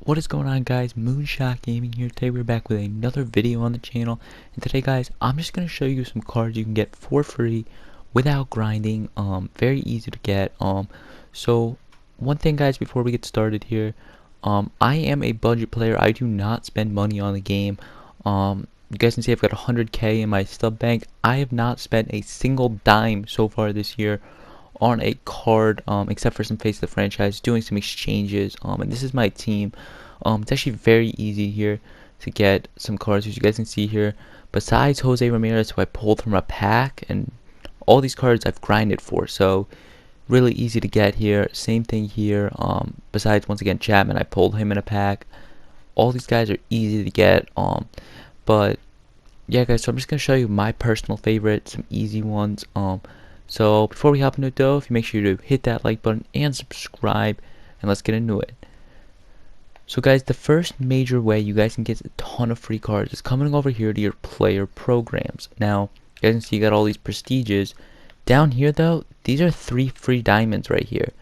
What is going on, guys? Moonshot Gaming here. Today we're back with another video on the channel, and today, guys, I'm just gonna show you some cards you can get for free without grinding. Very easy to get. So one thing, guys, before we get started here, I am a budget player. I do not spend money on the game. You guys can see I've got 100k in my stub bank. I have not spent a single dime so far this year on a card, except for some Face of the Franchise, doing some exchanges, and this is my team. It's actually very easy here to get some cards, as you guys can see here. Besides Jose Ramirez, who I pulled from a pack, and all these cards I've grinded for, so really easy to get here. Same thing here. Besides, once again, Chapman, I pulled him in a pack. All these guys are easy to get. But yeah, guys, so I'm just gonna show you my personal favorites, some easy ones. So before we hop into it, though, if you make sure to hit that like button and subscribe, and let's get into it. So, guys, the first major way you guys can get a ton of free cards is coming over here to your player programs. Now, you guys can see you got all these prestiges. Down here, though, these are 3 free diamonds right here.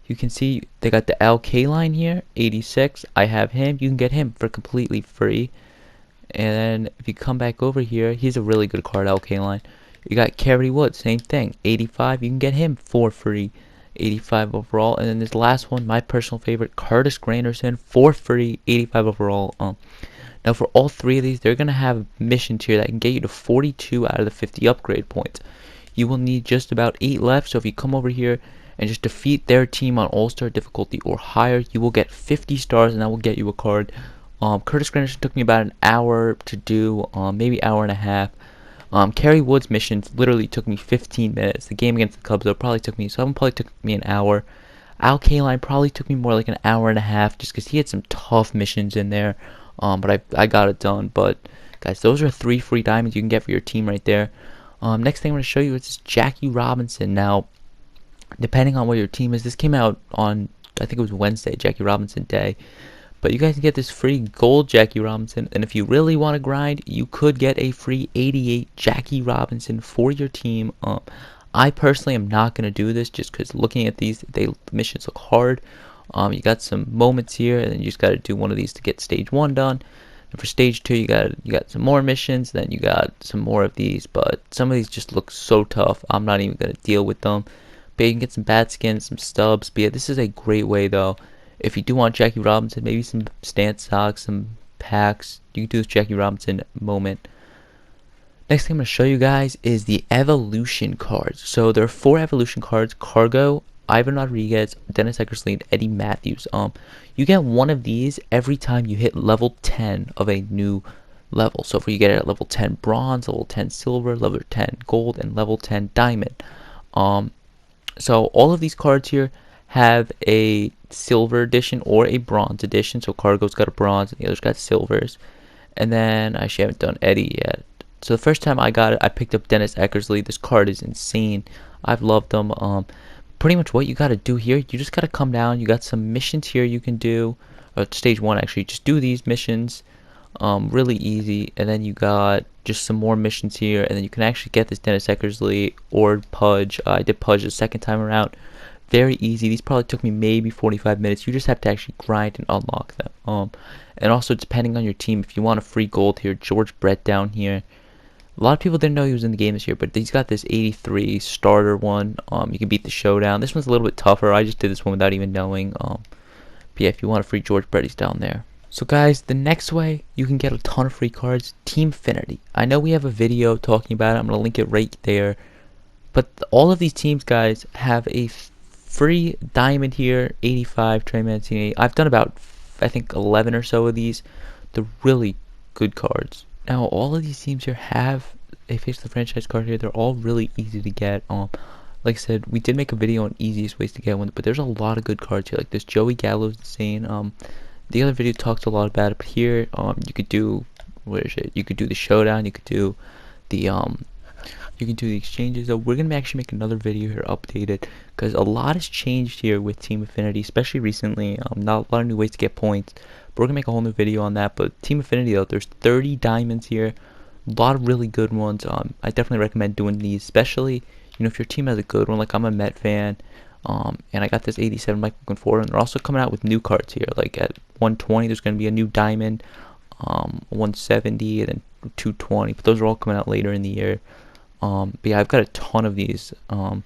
You can see they got the LK line here, 86. I have him. You can get him for completely free. And then if you come back over here, he's a really good card, LK line. You got Kerry Wood, same thing, 85. You can get him for free, 85 overall. And then this last one, my personal favorite, Curtis Granderson, for free, 85 overall. Now for all 3 of these, they're gonna have missions here that can get you to 42 out of the 50 upgrade points. You will need just about 8 left. So if you come over here and just defeat their team on All-Star difficulty or higher, you will get 50 stars, and that will get you a card. Curtis Granderson took me about an hour to do, maybe hour and a half. Kerry Wood's missions literally took me 15 minutes. The game against the Cubs, though, probably took me an hour. Al Kaline probably took me more like an hour and a half, just because he had some tough missions in there. But I got it done. But guys, those are 3 free diamonds you can get for your team right there. Next thing I'm going to show you is Jackie Robinson. Now, depending on what your team is, this came out on, I think it was Wednesday, Jackie Robinson Day. But you guys can get this free gold Jackie Robinson, and if you really want to grind, you could get a free 88 Jackie Robinson for your team. I personally am not going to do this just because looking at these, the missions look hard. You got some moments here, and then you just got to do one of these to get stage 1 done. And for stage 2, you got some more missions, then you got some more of these, but some of these just look so tough. I'm not even going to deal with them. But you can get some bad skins, some stubs. But yeah, this is a great way though. If you do want Jackie Robinson, maybe some stance socks, some packs, you can do this Jackie Robinson moment. Next thing I'm going to show you guys is the evolution cards. So there are 4 evolution cards: Cargo, Ivan Rodriguez, Dennis Eckersley, and Eddie Matthews. You get one of these every time you hit level 10 of a new level. So if you get it at level 10 bronze, level 10 silver, level 10 gold, and level 10 diamond. So all of these cards here have a silver edition or a bronze edition. So Cargo's got a bronze and the other's got silvers. And then I actually haven't done Eddie yet. So the first time I got it, I picked up Dennis Eckersley. This card is insane. I've loved them. Pretty much what you got to do here, you just got to come down. You got some missions here you can do. Stage 1 actually, just do these missions. Really easy. And then you got just some more missions here, and then you can actually get this Dennis Eckersley or Pudge. I did Pudge the second time around. Very easy. These probably took me maybe 45 minutes. You just have to actually grind and unlock them. And also, depending on your team, if you want a free gold here, George Brett down here. A lot of people didn't know he was in the game this year, but he's got this 83 starter one. You can beat the showdown. This one's a little bit tougher. I just did this one without even knowing. But yeah, if you want a free George Brett, he's down there. So guys, the next way you can get a ton of free cards, Team Affinity. I know we have a video talking about it. I'm going to link it right there. But all of these teams, guys, have a free diamond here, 85, Trey Mancini. I've done about, I think, 11 or so of these. They're really good cards. Now, all of these teams here have a Face the Franchise card here. They're all really easy to get. Like I said, we did make a video on easiest ways to get one, but there's a lot of good cards here. Like this Joey Gallo's insane. The other video talks a lot about it, but here, you could do, what is it? You could do the showdown. You could do the exchanges. So we're gonna actually make another video here updated, because a lot has changed here with Team Affinity, especially recently. Not a lot of new ways to get points, but we're gonna make a whole new video on that. But Team Affinity, though, there's 30 diamonds here, a lot of really good ones. I definitely recommend doing these, especially if your team has a good one. Like I'm a Met fan. And I got this 87 Michael Conforto, and they're also coming out with new cards here. Like at 120, there's going to be a new diamond, 170, and then 220. But those are all coming out later in the year. But yeah, I've got a ton of these. But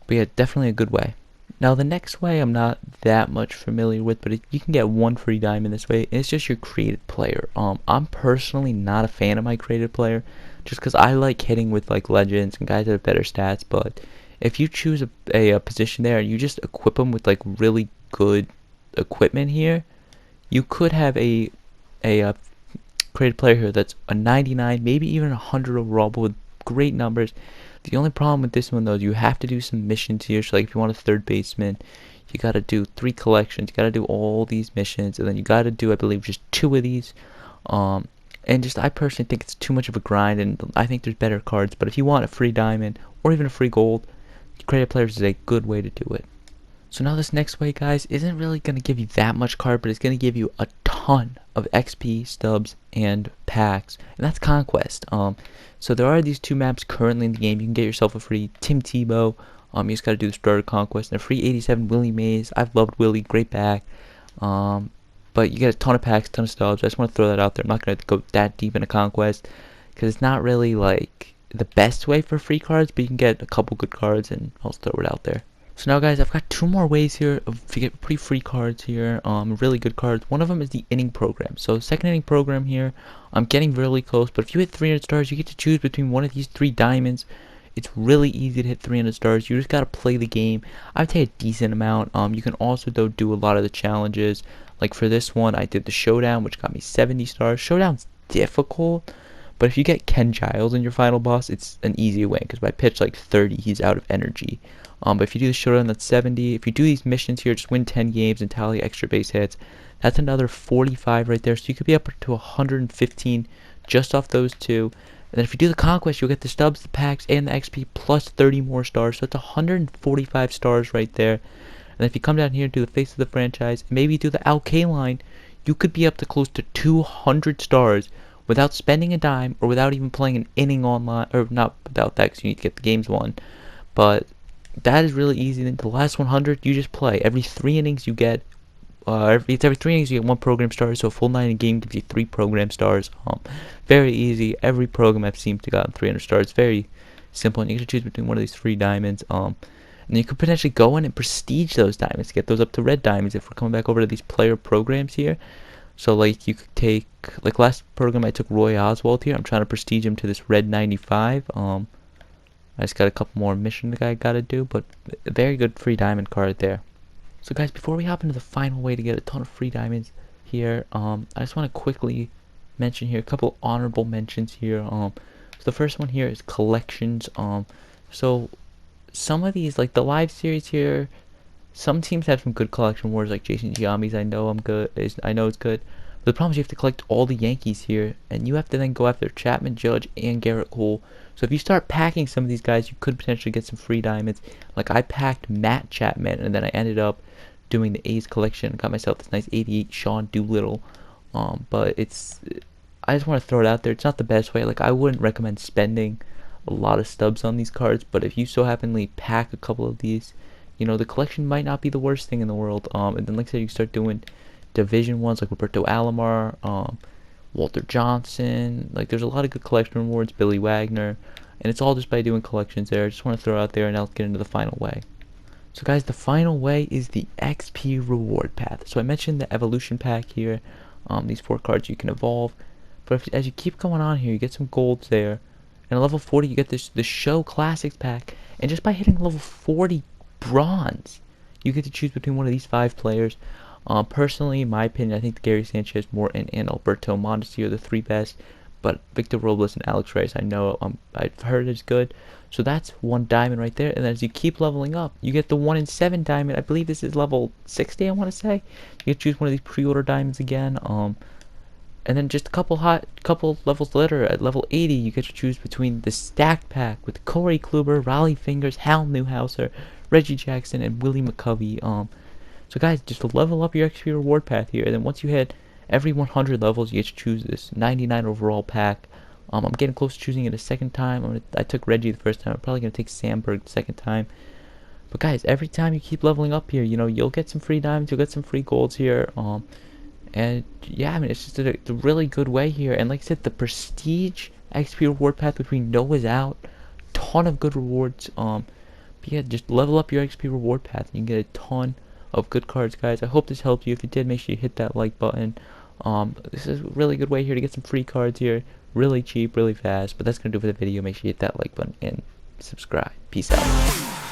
yeah, definitely a good way. Now the next way I'm not that much familiar with, but you can get one free diamond this way, and it's just your created player. I'm personally not a fan of my created player, just because I like hitting with like legends and guys that have better stats. But if you choose a position there and you just equip them with like really good equipment here, you could have a created player here that's a 99, maybe even 100 overall, but with great numbers. The only problem with this one though is you have to do some missions here. So like if you want a third baseman, you got to do 3 collections. You got to do all these missions, and then you got to do, I believe, just 2 of these. And just I personally think it's too much of a grind, and I think there's better cards. But if you want a free diamond or even a free gold, created players is a good way to do it. So now this next way, guys, isn't really going to give you that much card, but it's going to give you a ton of XP, stubs, and packs, and that's Conquest. So there are these 2 maps currently in the game. You can get yourself a free Tim Tebow. You just got to do the starter Conquest, and a free 87 Willie Mays. I've loved Willie, great back. But you get a ton of packs, ton of stubs. I just want to throw that out there. I'm not going to go that deep into Conquest, because it's not really like the best way for free cards, but you can get a couple good cards, and I'll throw it out there. So now, guys, I've got 2 more ways here to get pretty free cards here, really good cards. One of them is the inning program. So second inning program here, I'm getting really close, but if you hit 300 stars, you get to choose between one of these 3 diamonds. It's really easy to hit 300 stars. You just got to play the game. I would say a decent amount. You can also, though, do a lot of the challenges. Like for this one, I did the Showdown, which got me 70 stars. Showdown's difficult, but if you get Ken Giles in your final boss, it's an easy win, because by pitch like 30, he's out of energy. But if you do the Showdown, that's 70. If you do these missions here, just win 10 games and tally extra base hits, that's another 45 right there. So you could be up to 115 just off those 2. And then if you do the Conquest, you'll get the stubs, the packs, and the XP plus 30 more stars. So it's 145 stars right there. And if you come down here and do the face of the franchise, and maybe do the Alk line, you could be up to close to 200 stars without spending a dime, or without even playing an inning online, or not without that, because you need to get the games won. But that is really easy. Then the last 100, you just play. Every 3 innings you get, every 3 innings you get 1 program star. So a full 9 game gives you 3 program stars. Very easy. Every program I've seen to got 300 stars. Very simple, and you can choose between one of these 3 diamonds. And you could potentially go in and prestige those diamonds, get those up to red diamonds if we're coming back over to these player programs here. So like you could take, like last program I took Roy Oswald here. I'm trying to prestige him to this red 95. I just got a couple more missions that I gotta do, but a very good free diamond card there. So guys, before we hop into the final way to get a ton of free diamonds here, I just want to quickly mention here a couple honorable mentions here. So the first one here is collections. So some of these, like the live series here, some teams have some good collection wars, like Jason Giambi's. I know it's good. But the problem is you have to collect all the Yankees here, and you have to then go after Chapman, Judge, and Garrett Cole. So if you start packing some of these guys, you could potentially get some free diamonds. Like I packed Matt Chapman, and then I ended up doing the A's collection and got myself this nice 88 Sean Doolittle. But I just want to throw it out there. It's not the best way. Like I wouldn't recommend spending a lot of stubs on these cards, but if you so happenly pack a couple of these, you know, the collection might not be the worst thing in the world. And then like I said, you start doing division ones like Roberto Alomar, Walter Johnson. Like there's a lot of good collection rewards, Billy Wagner, and it's all just by doing collections there. I just want to throw it out there, and I'll get into the final way. So guys, the final way is the XP reward path. So I mentioned the evolution pack here, these 4 cards you can evolve, but as you keep going on here, you get some golds there, and at level 40 you get the Show Classics pack, and just by hitting level 40 bronze, you get to choose between one of these 5 players. Personally, in my opinion, I think Gary Sanchez, Morton, and Alberto Mondesi are the 3 best, but Victor Robles and Alex Reyes, I know, I've heard is good. So that's 1 diamond right there, and as you keep leveling up, you get the 1 in 7 diamond. I believe this is level 60, I want to say. You get to choose one of these pre-order diamonds again, and then just a couple levels later, at level 80, you get to choose between the stacked pack with Corey Kluber, Raleigh Fingers, Hal Newhouser, Reggie Jackson, and Willie McCovey. So guys, just level up your XP reward path here, and then once you hit every 100 levels, you get to choose this 99 overall pack. I'm getting close to choosing it a second time. I took Reggie the first time. I'm probably going to take Sandberg the second time. But guys, every time you keep leveling up here, you know, you'll get some free diamonds, you'll get some free golds here. And yeah, I mean, it's just a really good way here. And like I said, the prestige XP reward path, which we know is out, ton of good rewards. But yeah, just level up your XP reward path and you can get a ton of good cards, guys. I hope this helped you. If it did, make sure you hit that like button. This is a really good way here to get some free cards here, really cheap, really fast. But that's gonna do it for the video. Make sure you hit that like button and subscribe. Peace out.